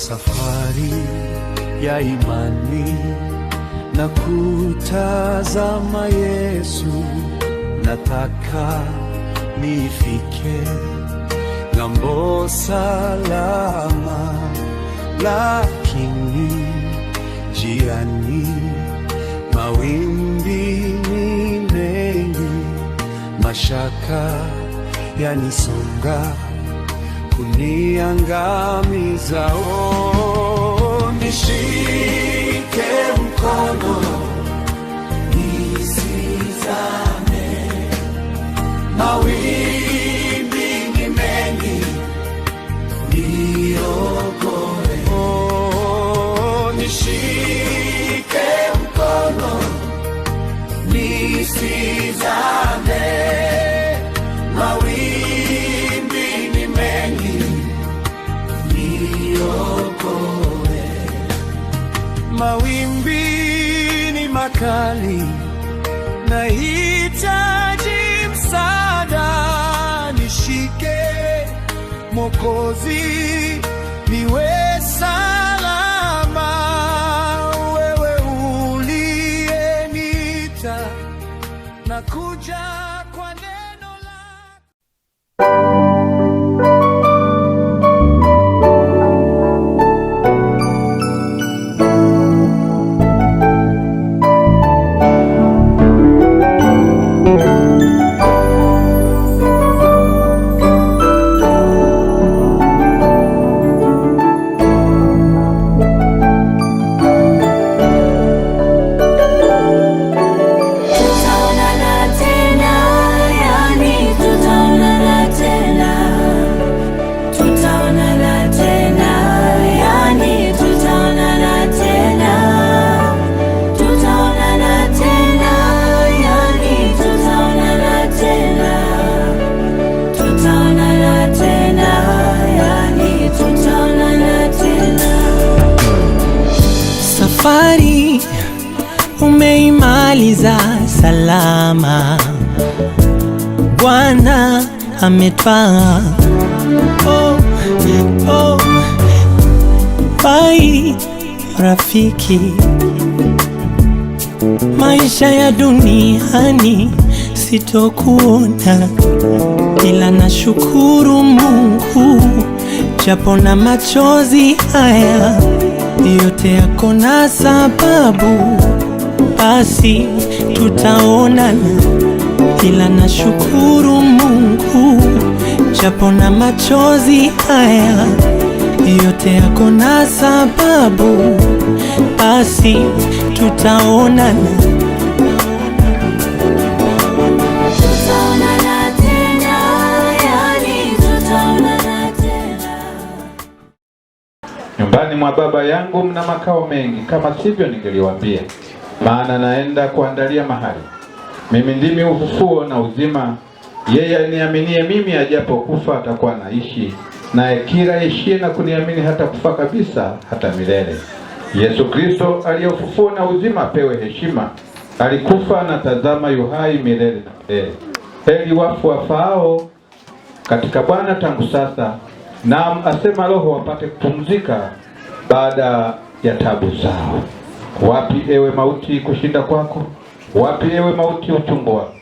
safari ya imani na kutazama Yesu, nataka nifike ng'ambo salama, lakini njiani mawimbi ni mengi, mashaka yanisonga kuniangamiza. Oh, nishike mkono nisizame, mawimbi ni mengi niokoe. Oh, nishike mkono nisizame, mawimbi ni mengi niokoe. Mawimbi ni makali, nahitaji msaada, nishike Mwokozi niwe salama. Wewe uliyenita nakuja kwa neno lako. Safari umeimaliza salama, Bwana ametwaa. Oh, oh, bai rafiki, maisha ya duniani sitokuona, ila nashukuru Mungu japo na machozi haya yote yako na sababu, basi tutaonana, ila nashukuru Mungu japo na machozi haya yote yako na sababu, basi tutaonana. Nyumbani mwa Baba yangu mna makao mengi, kama sivyo ningeliwaambia, maana naenda kuandalia mahali. Mimi ndimi ufufuo na uzima, yeye aniaminie mimi ajapo kufa atakuwa naishi, naye kila aishie na kuniamini hata kufa kabisa hata milele. Yesu Kristo aliyefufuo na uzima apewe heshima. Alikufa na tazama yuhai milele na milele. Heri wafu wafaao katika Bwana tangu sasa, na asema Roho wapate kupumzika baada ya tabu zao. Wapi ewe mauti kushinda kwako? Wapi ewe mauti utungu wako?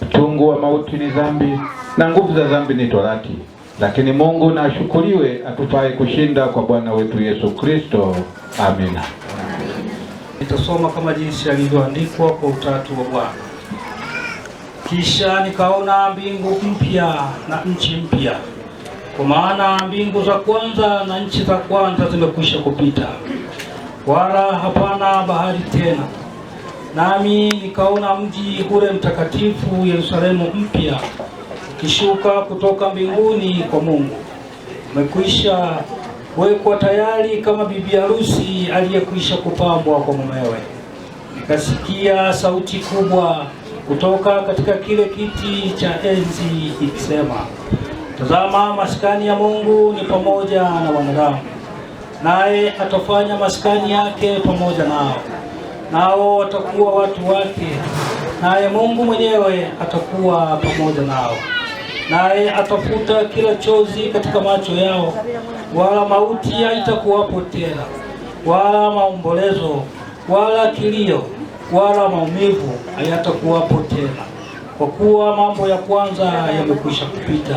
Utungu wa mauti ni dhambi, na nguvu za dhambi ni torati. Lakini Mungu na ashukuriwe atupaye kushinda kwa Bwana wetu Yesu Kristo. Amina. Nitasoma kama jinsi yalivyoandikwa kwa utatu wa Bwana. Kisha nikaona mbingu mpya na nchi mpya, kwa maana mbingu za kwanza na nchi za kwanza zimekwisha kupita, wala hapana bahari tena. Nami nikaona mji ule mtakatifu Yerusalemu mpya ukishuka kutoka mbinguni kwa Mungu, umekwisha wekwa tayari kama bibi harusi aliyekwisha kupambwa kwa mumewe. Nikasikia sauti kubwa kutoka katika kile kiti cha enzi ikisema, tazama, maskani ya Mungu ni pamoja na wanadamu, naye atafanya maskani yake pamoja nao, nao watakuwa watu wake, naye Mungu mwenyewe atakuwa pamoja nao. naye atafuta kila chozi katika macho yao, wala mauti haitakuwapo tena, wala maombolezo, wala kilio, wala maumivu hayatakuwapo tena, kwa kuwa mambo ya kwanza yamekwisha kupita.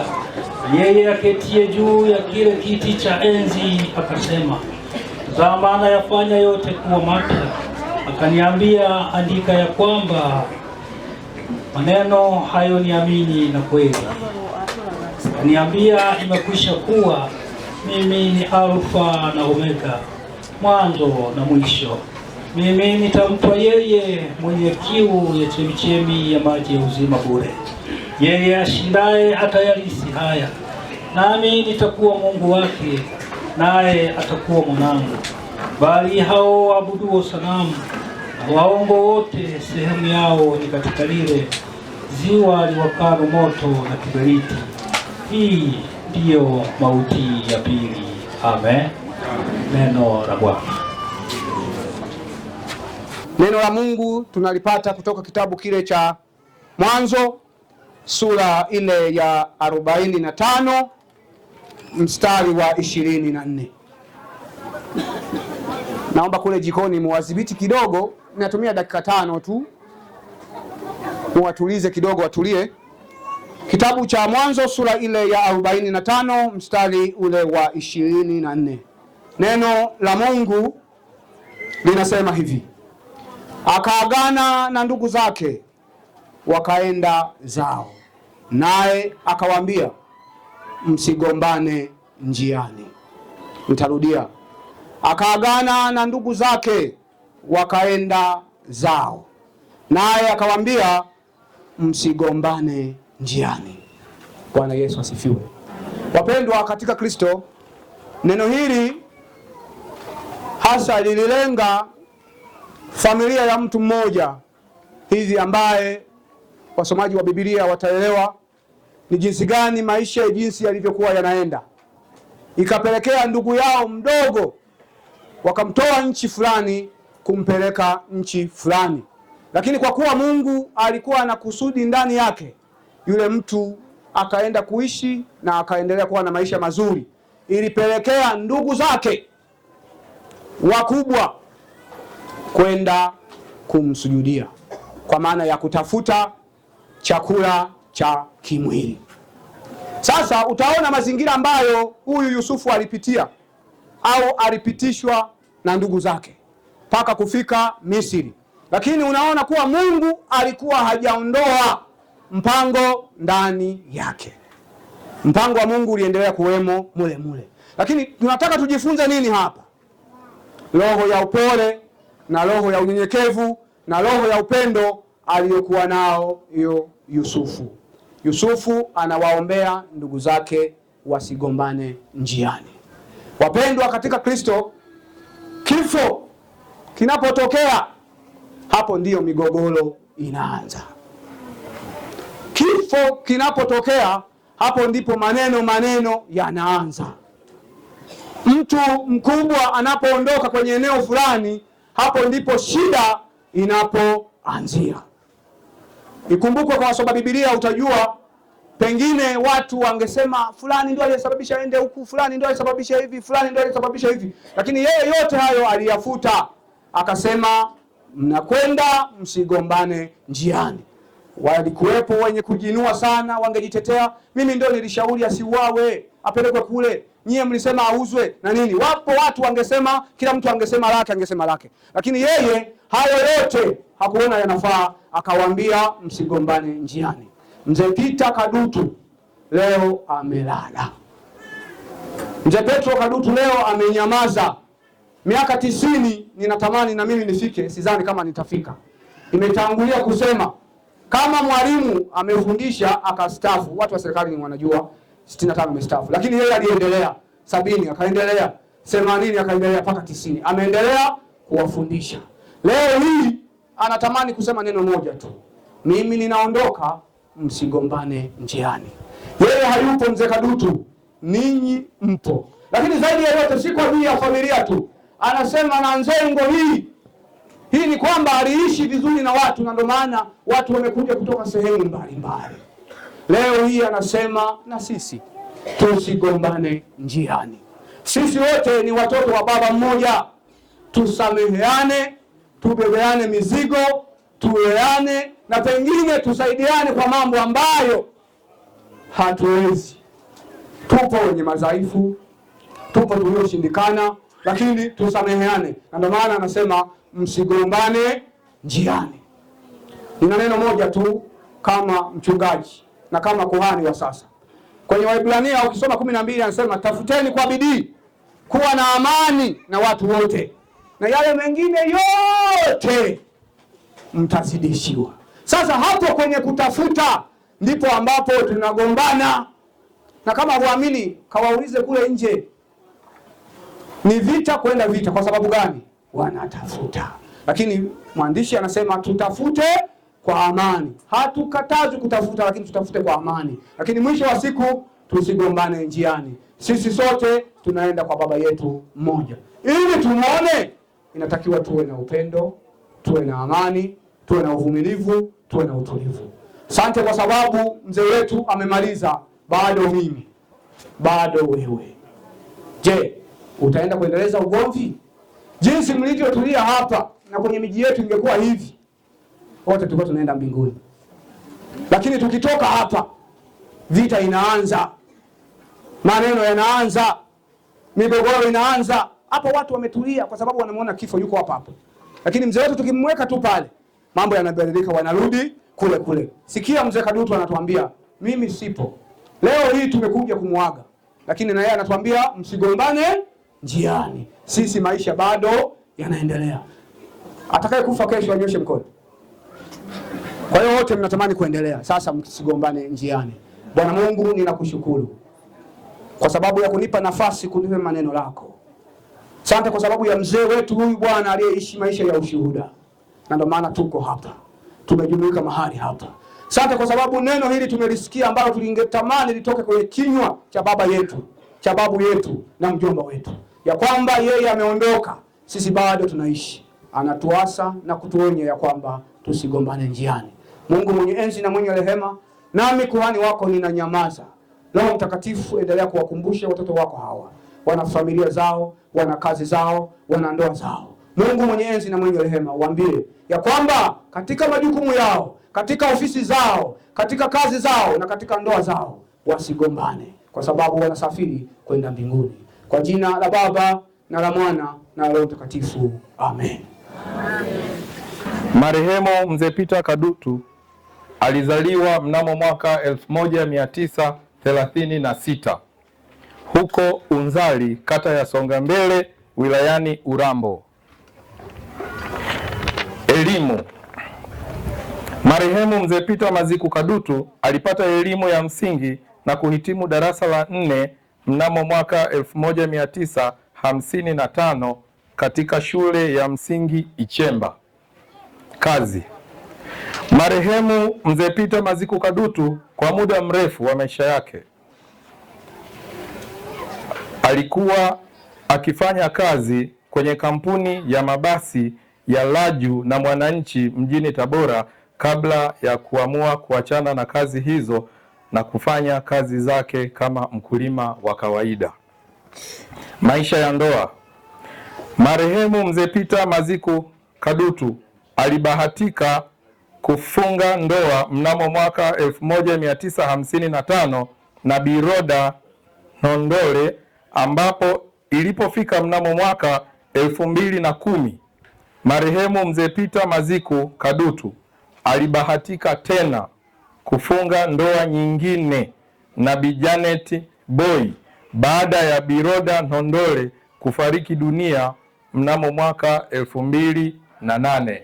Yeye aketie juu ya kile kiti cha enzi akasema, tazama, nayafanya yote kuwa mapya. Akaniambia, andika ya kwamba maneno hayo ni amini na kweli. Akaniambia, imekwisha kuwa. Mimi ni Alfa na Omega, mwanzo na mwisho. Mimi nitampa yeye mwenye kiu ya chemichemi ya maji ya uzima bure. Yeye ashindaye atayarisi haya, nami nitakuwa Mungu wake, naye atakuwa mwanangu. Bali hao waabuduo sanamu na waongo wote, sehemu yao ni katika lile ziwa liwakalo moto na kiberiti. Hii ndiyo mauti ya pili. Amen. Neno la Bwana. Neno la Mungu tunalipata kutoka kitabu kile cha Mwanzo sura ile ya 45 mstari wa 24. Naomba kule jikoni muwadhibiti kidogo, natumia dakika 5 tu, muwatulize kidogo, watulie. Kitabu cha Mwanzo sura ile ya 45 mstari ule wa 24. Neno la Mungu linasema hivi: akaagana na ndugu zake wakaenda zao, naye akawaambia, msigombane njiani. Nitarudia. Akaagana na ndugu zake wakaenda zao, naye akawaambia, msigombane njiani. Bwana Yesu asifiwe. Wapendwa katika Kristo, neno hili hasa lililenga familia ya mtu mmoja hivi ambaye wasomaji wa Biblia wataelewa ni jinsi gani maisha jinsi yalivyokuwa yanaenda. Ikapelekea ndugu yao mdogo wakamtoa nchi fulani kumpeleka nchi fulani, lakini kwa kuwa Mungu alikuwa na kusudi ndani yake, yule mtu akaenda kuishi na akaendelea kuwa na maisha mazuri. Ilipelekea ndugu zake wakubwa kwenda kumsujudia, kwa maana ya kutafuta chakula cha kimwili. Sasa utaona mazingira ambayo huyu Yusufu alipitia au alipitishwa na ndugu zake mpaka kufika Misri, lakini unaona kuwa Mungu alikuwa hajaondoa mpango ndani yake. Mpango wa Mungu uliendelea kuwemo mule mule. Lakini tunataka tujifunze nini hapa? Roho ya upole na roho ya unyenyekevu na roho ya upendo aliyokuwa nao hiyo Yusufu. Yusufu anawaombea ndugu zake wasigombane njiani. Wapendwa katika Kristo, kifo kinapotokea, hapo ndiyo migogoro inaanza. Kifo kinapotokea, hapo ndipo maneno yanaanza. Mtu mkubwa anapoondoka kwenye eneo fulani, hapo ndipo shida inapoanzia. Ikumbukwe kwa wasoma Biblia, utajua pengine watu wangesema fulani ndio aliyesababisha ende huku, fulani ndio aliyesababisha hivi, fulani ndio aliyesababisha hivi, lakini yeye yote hayo aliyafuta. Akasema, mnakwenda msigombane njiani. Walikuwepo wenye kujinua sana, wangejitetea, mimi ndio nilishauri asiuawe, apelekwe kule, nyie mlisema auzwe na nini. Wapo watu wangesema, kila mtu angesema lake, lakini yeye hayo yote hakuona yanafaa, akawaambia msigombane njiani. Mzee Peter Kadutu leo amelala. Mzee Petro Kadutu leo amenyamaza. Miaka 90 ninatamani na mimi nifike, sidhani kama nitafika. Imetangulia kusema kama mwalimu amefundisha akastaafu, watu wa serikali ni wanajua 65 amestaafu, lakini yeye aliendelea 70 akaendelea 80 akaendelea mpaka 90, ameendelea kuwafundisha. Leo hii anatamani kusema neno moja tu, mimi ninaondoka, msigombane njiani. Yeye hayupo mzee Kadutu, ninyi mpo. Lakini zaidi ya yote, si kwa ajili ya familia tu, anasema na Nzengo hii ni kwamba aliishi vizuri na watu, na ndio maana watu wamekuja kutoka sehemu mbalimbali. Leo hii anasema na sisi tusigombane njiani. Sisi wote ni watoto wa baba mmoja, tusameheane, tubebeane mizigo, tuleane na pengine tusaidiane kwa mambo ambayo hatuwezi. Tupo wenye madhaifu, tupo tulioshindikana, lakini tusameheane. Na ndio maana anasema msigombane njiani. Nina neno moja tu kama mchungaji na kama kuhani wa sasa. Kwenye Waebrania ukisoma 12 anasema tafuteni kwa bidii kuwa na amani na watu wote, na yale mengine yote mtazidishiwa. Sasa hapo kwenye kutafuta ndipo ambapo tunagombana. Na kama huamini, kawaulize kule nje, ni vita kwenda vita. Kwa sababu gani? Wanatafuta. Lakini mwandishi anasema tutafute kwa amani. Hatukatazi kutafuta, lakini tutafute kwa amani. Lakini mwisho wa siku tusigombane njiani. Sisi sote tunaenda kwa baba yetu mmoja. Ili tumuone, inatakiwa tuwe na upendo, tuwe na amani, tuwe na uvumilivu, tuwe na utulivu. Asante kwa sababu mzee wetu amemaliza. Bado mimi, bado wewe. Je, utaenda kuendeleza ugomvi? Jinsi mlivyotulia hapa na kwenye miji yetu ingekuwa hivi, wote tulikuwa tunaenda mbinguni. Lakini tukitoka hapa, vita inaanza, maneno yanaanza, migogoro inaanza. Hapa watu wametulia kwa sababu wanamuona kifo yuko hapa hapa. Lakini mzee wetu tukimweka tu pale, mambo yanabadilika, wanarudi kule kule. Sikia mzee Kadutu anatuambia, mimi sipo. Leo hii tumekuja kumuaga, lakini na yeye anatuambia msigombane njiani. Sisi maisha bado yanaendelea. Atakaye kufa kesho anyoshe mkono. Kwa hiyo wote mnatamani kuendelea. Sasa msigombane njiani. Bwana Mungu, ninakushukuru kwa sababu ya kunipa nafasi kunipa maneno lako. Asante kwa sababu ya mzee wetu huyu Bwana aliyeishi maisha ya ushuhuda. Na ndio maana tuko hapa. Tumejumuika mahali hapa. Asante kwa sababu neno hili tumelisikia ambalo tulingetamani litoke kwenye kinywa cha baba yetu, cha babu yetu na mjomba wetu. Ya kwamba yeye ameondoka, sisi bado tunaishi. Anatuasa na kutuonya ya kwamba tusigombane njiani. Mungu mwenye enzi na mwenye rehema, nami kuhani wako ninanyamaza. Roho Mtakatifu, endelea kuwakumbusha watoto wako hawa. Wana familia zao, wana kazi zao, wana ndoa zao. Mungu mwenye enzi na mwenye rehema, waambie ya kwamba katika majukumu yao, katika ofisi zao, katika kazi zao na katika ndoa zao wasigombane, kwa sababu wanasafiri kwenda mbinguni. Kwa jina la Baba na la Mwana na Roho Mtakatifu. Amen. Marehemu Mzee Peter Kadutu alizaliwa mnamo mwaka 1936 huko Unzali, kata ya Songambele, wilayani Urambo. Elimu. Marehemu Mzee Peter Maziku Kadutu alipata elimu ya msingi na kuhitimu darasa la 4 mnamo mwaka 1955 katika shule ya msingi Ichemba. Kazi. Marehemu Mzee Peter Maziku Kadutu kwa muda mrefu wa maisha yake alikuwa akifanya kazi kwenye kampuni ya mabasi ya Laju na Mwananchi mjini Tabora kabla ya kuamua kuachana na kazi hizo na kufanya kazi zake kama mkulima wa kawaida. Maisha ya ndoa. Marehemu Mzee Peter Maziku Kadutu alibahatika kufunga ndoa mnamo mwaka 1955 na Biroda Nondole, ambapo ilipofika mnamo mwaka 2010 marehemu Mzee Peter Maziku Kadutu alibahatika tena kufunga ndoa nyingine na Bi Janet Boy baada ya Biroda Nondole kufariki dunia mnamo mwaka 2008,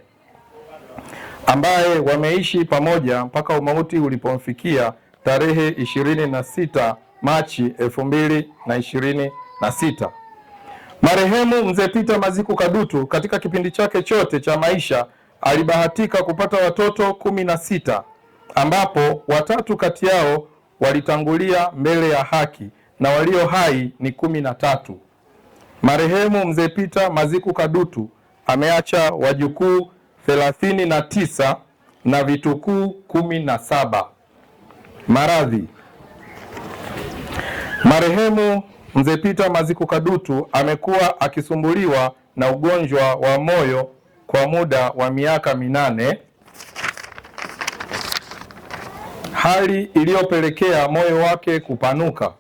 ambaye wameishi pamoja mpaka umauti ulipomfikia tarehe 26 Machi 2026. Marehemu Mzee Peter Maziku Kadutu katika kipindi chake chote cha maisha alibahatika kupata watoto 16, ambapo 3 kati yao walitangulia mbele ya haki na walio hai ni 13. Marehemu Mzee Peter Maziku Kadutu ameacha wajukuu 39 na vitukuu 17. Maradhi. Marehemu Mzee Peter Maziku Kadutu amekuwa akisumbuliwa na ugonjwa wa moyo kwa muda wa miaka 8, hali iliyopelekea moyo wake kupanuka.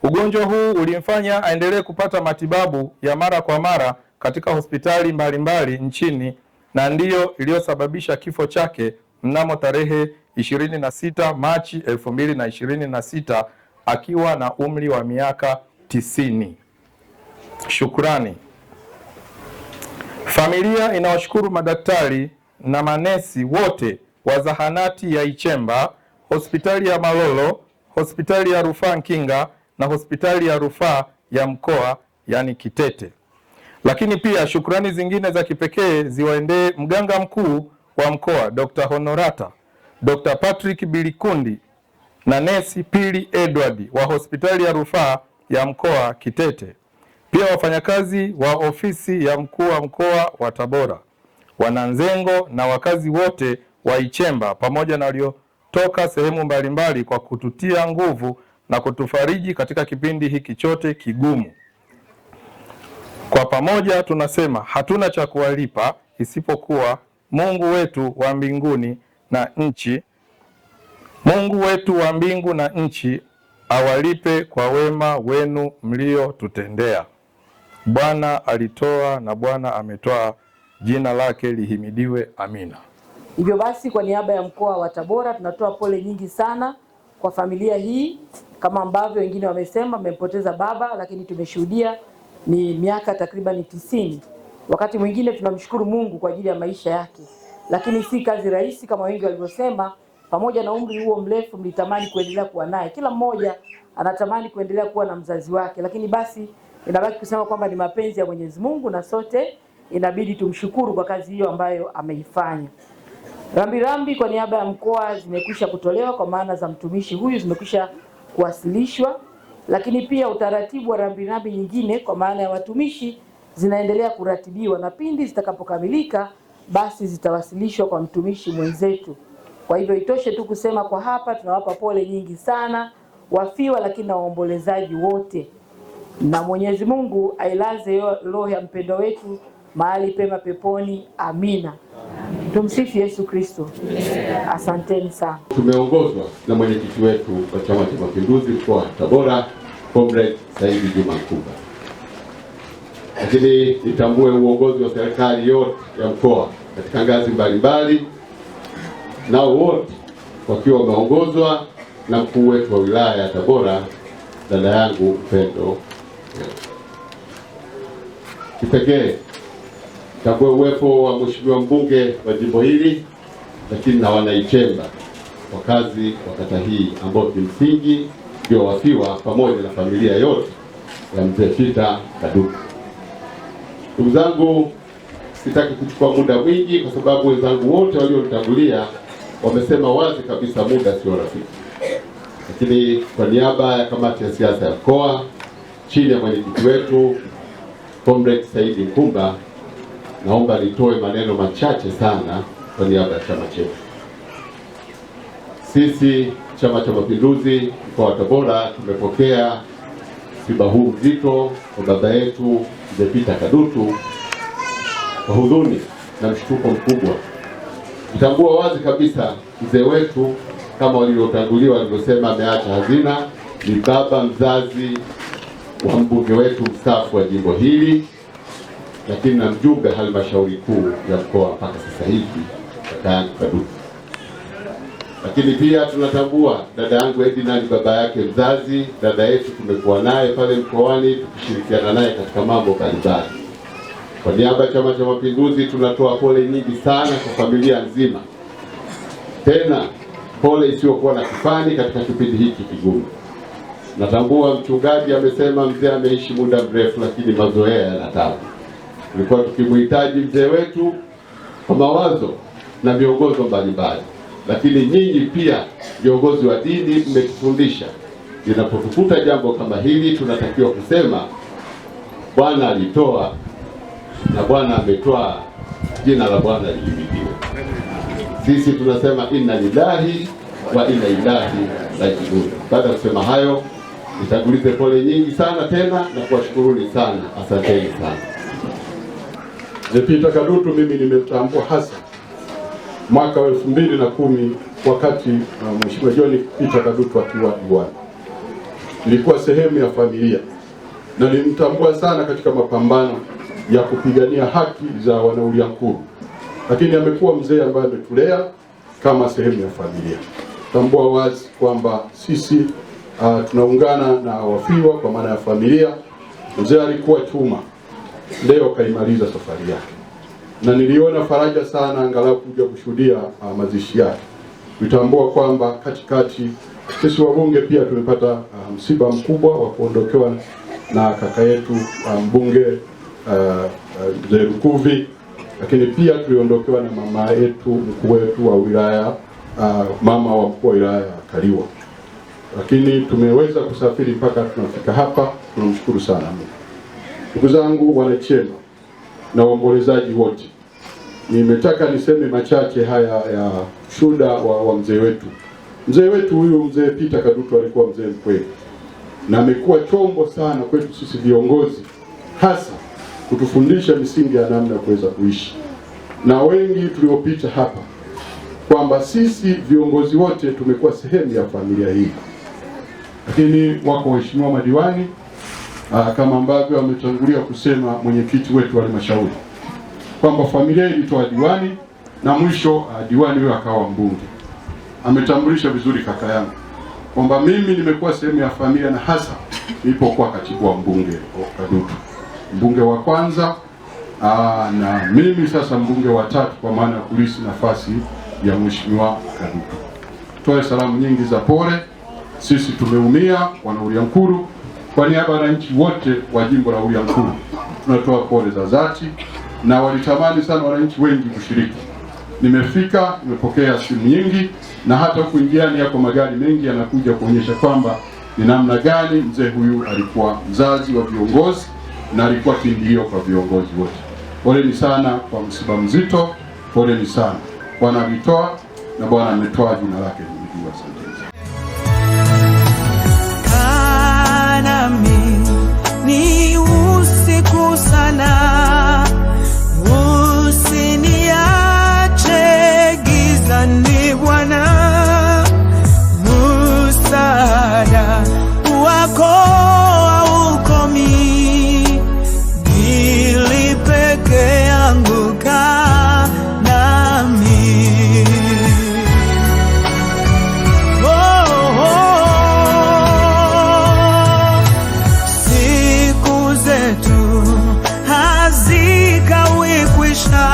Ugonjwa huu ulimfanya aendelee kupata matibabu ya mara kwa mara katika hospitali mbalimbali nchini na ndiyo iliyosababisha kifo chake mnamo tarehe 26 Machi 2026 akiwa na umri wa miaka 90. Shukrani. Familia inawashukuru madaktari na manesi wote wa zahanati ya Ichemba, hospitali ya Malolo, hospitali ya rufaa Nkinga na hospitali ya rufaa ya mkoa yani Kitete. Lakini pia shukrani zingine za kipekee ziwaendee mganga mkuu wa mkoa Dr. Honorata, Dr. Patrick Bilikundi na nesi Pili Edward wa hospitali ya rufaa ya mkoa Kitete. Pia wafanyakazi wa ofisi ya mkuu wa mkoa wa Tabora, wananzengo na wakazi wote wa Ichemba pamoja na waliotoka sehemu mbalimbali kwa kututia nguvu na kutufariji katika kipindi hiki chote kigumu. Kwa pamoja tunasema hatuna cha kuwalipa isipokuwa Mungu wetu wa mbinguni na nchi. Mungu wetu wa mbingu na nchi awalipe kwa wema wenu mliotutendea. Bwana alitoa na Bwana ametoa, jina lake lihimidiwe. Amina. Hivyo basi, kwa niaba ya mkoa wa Tabora tunatoa pole nyingi sana kwa familia hii. Kama ambavyo wengine wamesema, mmempoteza baba, lakini tumeshuhudia ni miaka takriban 90. Wakati mwingine tunamshukuru Mungu kwa ajili ya maisha yake, lakini si kazi rahisi kama wengi walivyosema. Pamoja na umri huo mrefu, mlitamani kuendelea kuwa naye. Kila mmoja anatamani kuendelea kuwa na mzazi wake, lakini basi inabaki kusema kwamba ni mapenzi ya Mwenyezi Mungu na sote inabidi tumshukuru kwa kazi hiyo ambayo ameifanya. Rambirambi kwa niaba ya mkoa zimekwisha kutolewa kwa maana za mtumishi huyu zimekwisha kuwasilishwa, lakini pia utaratibu wa rambirambi nyingine kwa maana ya watumishi zinaendelea kuratibiwa na pindi zitakapokamilika basi zitawasilishwa kwa mtumishi mwenzetu. Kwa hivyo itoshe tu kusema kwa hapa tunawapa pole nyingi sana wafiwa, lakini na waombolezaji wote, na Mwenyezi Mungu ailaze roho ya mpendo wetu mahali pema peponi. Amina. Tumsifu Yesu Kristo. Asanteni sana. Tumeongozwa na mwenyekiti wetu wa Chama cha Mapinduzi mkoa wa Tabora, Comrade Saidi Juma Nkumba. Lakini nitambue uongozi wa serikali yote ya mkoa katika ngazi mbalimbali, nao wote wakiwa wameongozwa na mkuu wetu wa wilaya ya Tabora, dada yangu Upendo. Kipekee tambue uwepo wa mheshimiwa mbunge wa jimbo hili, lakini na wanaichemba wakazi wa kata hii ambao kimsingi ndio wafiwa pamoja na familia yote ya Mzee Peter Kadutu. Ndugu zangu, sitaki kuchukua muda mwingi kwa sababu wenzangu wote walionitangulia wamesema wazi kabisa muda sio rafiki. Lakini kwa niaba ya kamati ya siasa ya mkoa chini ya mwenyekiti wetu Comrade Saidi Nkumba, naomba nitoe maneno machache sana kwa niaba ya chama chetu. Sisi Chama cha Mapinduzi mkoa wa Tabora tumepokea msiba huu mzito kwa baba yetu Mzee Peter Kadutu kwa huzuni na mshtuko mkubwa. Tutambua wazi kabisa mzee wetu kama waliotanguliwa walivyosema ameacha hazina, ni baba mzazi wa mbunge wetu mstaafu wa jimbo hili, lakini na mjumbe halmashauri kuu ya mkoa mpaka sasa hivi kaka yangu Kadutu. Lakini pia tunatambua dada yangu Edina ni baba yake mzazi, dada yetu tumekuwa naye pale mkoani tukishirikiana naye katika mambo mbalimbali. Kwa niaba ya Chama cha Mapinduzi tunatoa pole nyingi sana kwa familia nzima, tena pole isiyokuwa na kifani katika kipindi hiki kigumu. Natambua mchungaji amesema mzee ameishi muda mrefu, lakini mazoea yanatabu. Tulikuwa tukimhitaji mzee wetu kwa mawazo na miongozo mbalimbali, lakini nyinyi pia viongozi wa dini mmetufundisha linapotukuta jambo kama hili tunatakiwa kusema Bwana alitoa na Bwana ametoa, jina la Bwana lihimidiwe. Sisi tunasema inna lillahi wa inna lillahi rajiun. Baada ya kusema hayo, nitangulize pole nyingi sana tena na kuwashukuruni sana, asanteni sana. Mzee Peter Kadutu mimi nimemtambua hasa mwaka wa 2010 wakati Mheshimiwa John Peter Kadutu akiwa diwani. Nilikuwa sehemu ya familia na nilimtambua sana katika mapambano ya kupigania haki za Wanauliankuru, lakini amekuwa mzee ambaye ametulea kama sehemu ya familia. Tambua wazi kwamba sisi tunaungana na wafiwa kwa maana ya familia. Mzee alikuwa chuma, leo kaimaliza safari yake, na niliona faraja sana angalau kuja kushuhudia mazishi yake. Nitambua kwamba katikati sisi wabunge pia tumepata msiba mkubwa wa kuondokewa na kaka yetu mbunge Mzee Lukuvi, lakini pia tuliondokewa na mama yetu mkuu wetu wa wilaya, mama wa mkuu wa wilaya ya Kaliwa, lakini tumeweza kusafiri mpaka tunafika hapa. Tunamshukuru sana Mungu. Ndugu zangu wanachema na waombolezaji wote, nimetaka niseme machache haya ya shuhuda wa mzee wetu. Mzee wetu huyu Mzee Peter Kadutu alikuwa mzee mkweli na amekuwa chombo sana kwetu sisi viongozi, hasa kutufundisha misingi ya namna ya kuweza kuishi. Na wengi tuliopita hapa kwamba sisi viongozi wote tumekuwa sehemu ya familia hii, lakini wako waheshimiwa madiwani kama ambavyo ametangulia kusema mwenyekiti wetu wa halmashauri kwamba familia ilitoa diwani na mwisho diwani huyo akawa mbunge. Ametambulisha vizuri kaka yangu kwamba mimi nimekuwa sehemu ya familia, na hasa nilipokuwa katibu wa mbunge Kadutu, mbunge wa kwanza na mimi sasa mbunge wa 3 kwa maana ya kulisi nafasi ya Mheshimiwa Kadutu. Toe salamu nyingi za pole. Sisi tumeumia Wanauliankuru. Kwa niaba ya wananchi wote wa jimbo la Uliankuru tunatoa pole za dhati, na walitamani sana wananchi wengi kushiriki. Nimefika, nimepokea simu nyingi, na hata kuingiani yako magari mengi yanakuja kuonyesha kwamba ni namna gani mzee huyu alikuwa mzazi wa viongozi na alikuwa kimbilio kwa viongozi wote. Poleni sana kwa msiba mzito, poleni sana. Bwana alitoa na Bwana ametoa, jina lake limejua. Asante. Kanami ni usiku sana, usiniache gizani Bwana, msaada wako haukomi, ili peke yangu kaa nami. Siku zetu hazikawi kwisha,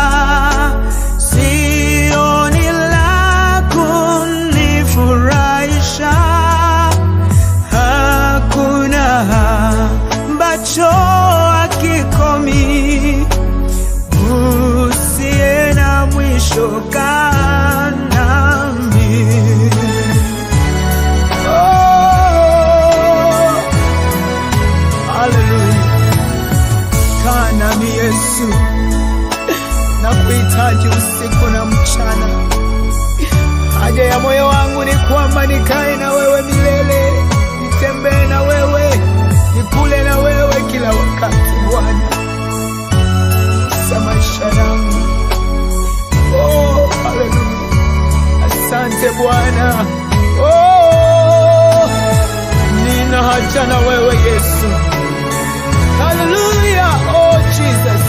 sioni la kunifurahisha, hakuna ambacho hakikomi, usiye na mwisho kaa nami. Hallelujah. Kaa nami Yesu, nakuhitaji usiku na mchana. Haja ya moyo wangu ni kwamba nikae na wewe milele, nitembee na wewe, nikule na wewe kila wakati Bwana, sa maisha yangu. Oh, hallelujah. Asante Bwana. Oh, nina haja na wewe Yesu. Hallelujah. Oh Jesus.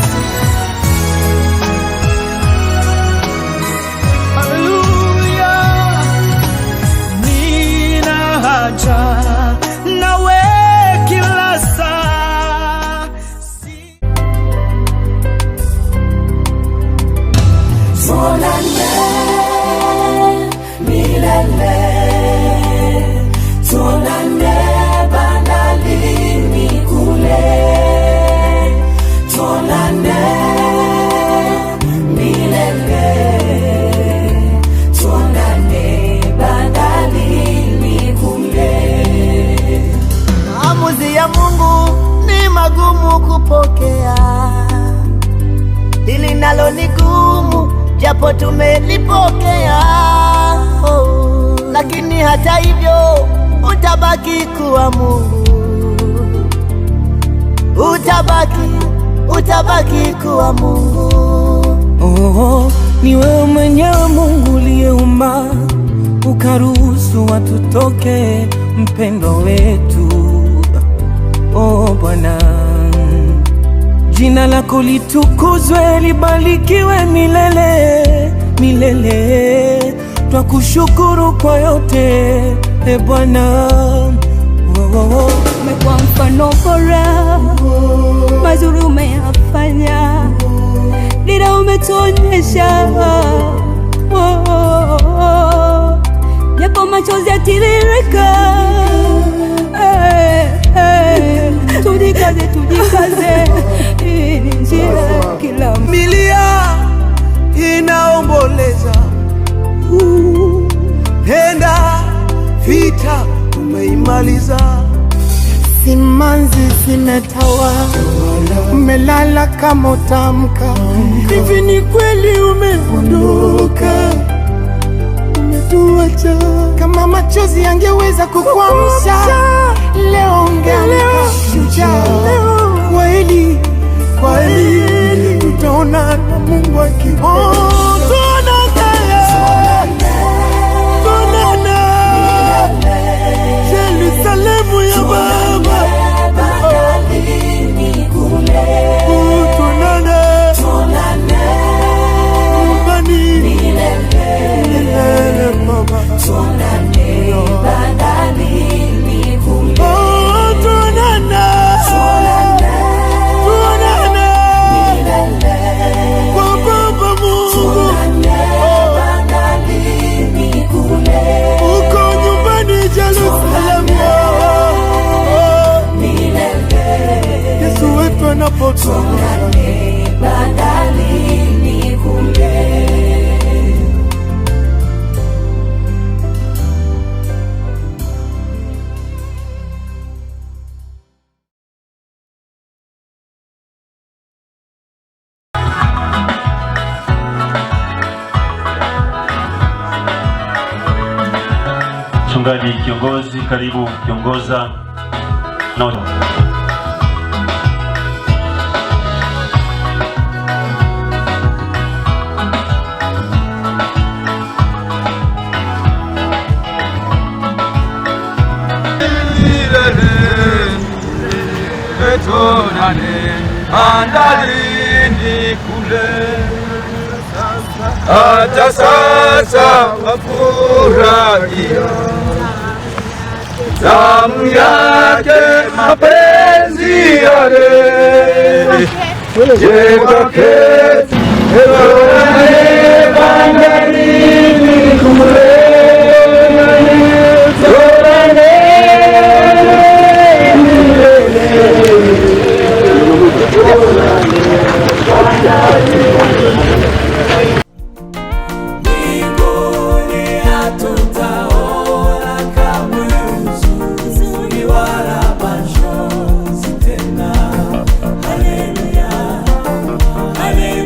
Hallelujah. Nina haja nawe kila saa. Tuonane milele, tuonane bandarini kule, tuonane milele, tuonane bandarini kule. Maamuzi ya Mungu ni magumu kupokea, hili nalo ni gumu japo tumelipokea, lakini lakini hata hivyo utabaki kuwa Mungu. Utabaki kuwa Mungu. Oh, ni wewe mwenyewe Mungu uliyeumba, ukaruhusu watu toke, mpendo wetu. Oh Bwana, jina lako litukuzwe, libarikiwe milele milele. Twakushukuru kwa yote, e Bwana. Umekuwa mfano bora, mazuri umeyafanya, dira umetuonyesha. Japo machozi yatiririka, tujikaze, hii ni njia kila milia inaomboleza. Penda vita umeimaliza, simanzi zimetawa, umelala kama utamka. Hivi ni kweli umeondoka, umetuacha. Kama machozi yangeweza kukuamsha, leo ungeamka shujaa. Kweli tutaona na Mungu akiona. Yerusalemu ya Baba, tuonane nyumbani milele Baba, tuonane bandarini kule. Tuonane milele kwa Baba Mungu, bandarini kule. Uko nyumbani Yerusalemu Yesu wetu anapotoka bandarini kule. Mchungaji kiongozi, karibu kiongoza na bandarini kule. Hata sasa wafurahia damu yake, mapenzi yale. Je, kwake bandarini kule. Hallelujah.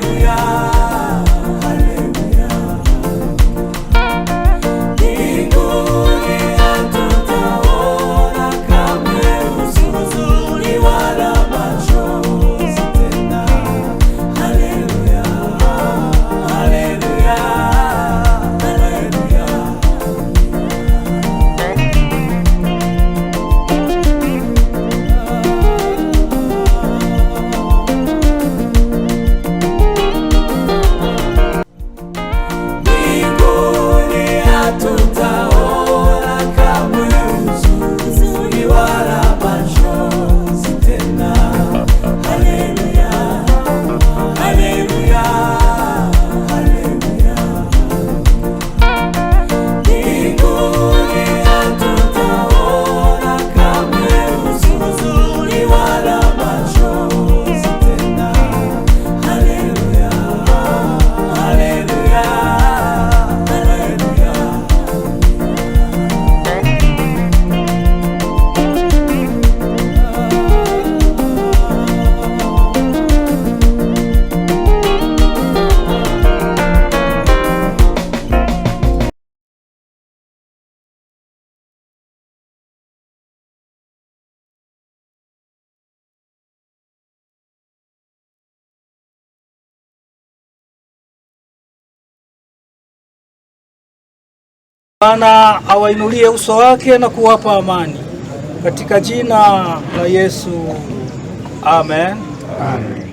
Bwana awainulie uso wake na kuwapa amani. Katika jina la Yesu. Amen. Amen.